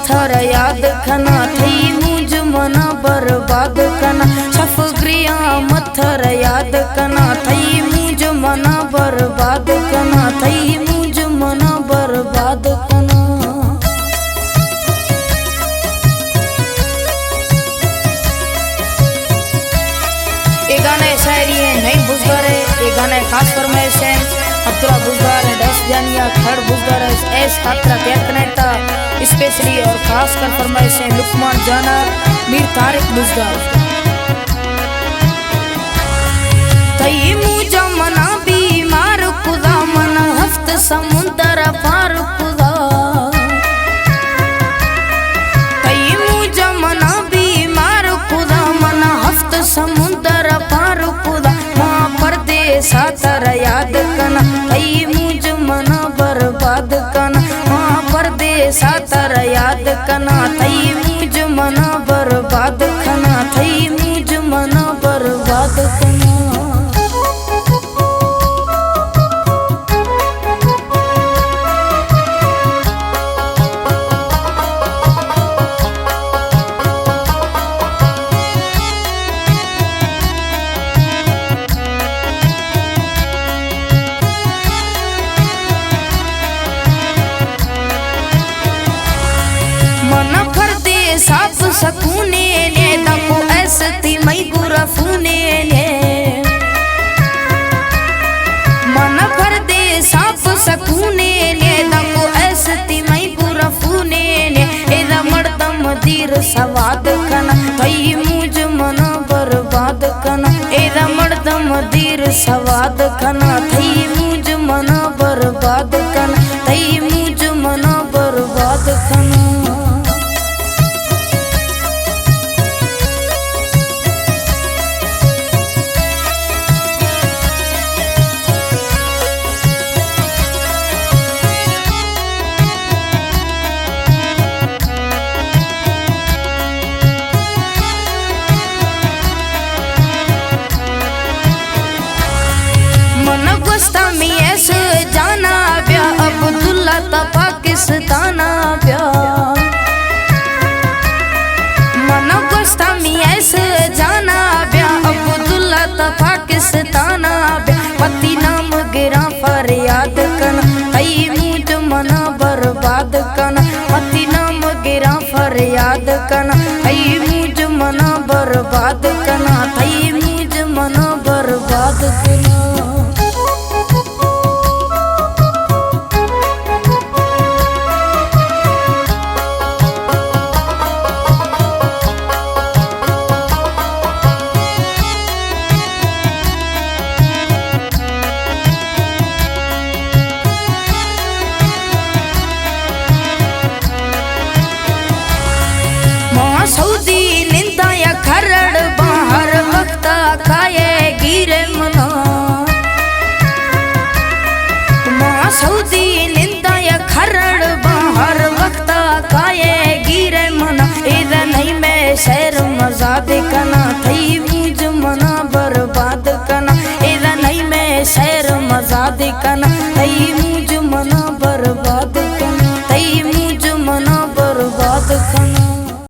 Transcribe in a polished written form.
मत्थर याद कना थई मुझ मना बर्बाद कना छफग्रिया मत्थर याद कना थई मुझ मना बर्बाद कना थई मुझ मना बर्बाद कना। ये गाने शायरी है नहीं बुजगार है, ये गाने खास फरमाइश है अब्दुल्ला बुजगार है, दस जानिया खड़ बुजगार है, ऐस खातरा तैयार कनेता स्पेशली और खास कर फरमाइश है लुकमान जाना मीर तारिक बुजगार। तई मुझा मना बीमार खुदा मना हफ्त समुंदर पार खुदा तई मुझा मना बीमार खुदा मना हफ्त समुंदर पार खुदा मां परदेसा तर याद कना तई मुझ मना बर्बाद कना मां परदेसा तर याद कना तई मुझ मना बर्बाद कना तई मुझ मना बर्बाद कना। साफ सकूने ने दको ऐसती मई गुरफूने ने मन भर दे साफ सकूने ने दको ऐसती मई गुरफूने ने एदा मर्दम दीर सवाद कना तई मुझ मना बर्बाद कना एदा मर्दम दीर सवाद कना तई मुझ मना बर्बाद कना तई मुझ मना बर्बाद कना। में ऐसे जाना ब्या अब्दुल्ला ता पाकिस्तान ब्या मन गोस्ता में ऐसे जाना ब्या अब्दुल्ला ता पाकिस्तान ब्या पति नाम गिरा फरियाद कना तई मुझ मना बर्बाद कना पति नाम गिरा फरियाद कना तई मुझ मना बर्बाद कना तई मुझ मना बर्बाद कना। सऊदी निंदा या खरड़ बाहर वक्त खाए गिरे मना मां सऊदी निंदा या खरड़ बाहर वक्त खाए गिरे मना इधर नहीं मैं शहर मजा देखना थई मुझ मना बर्बाद कना इधर नहीं मैं शहर मजा देखना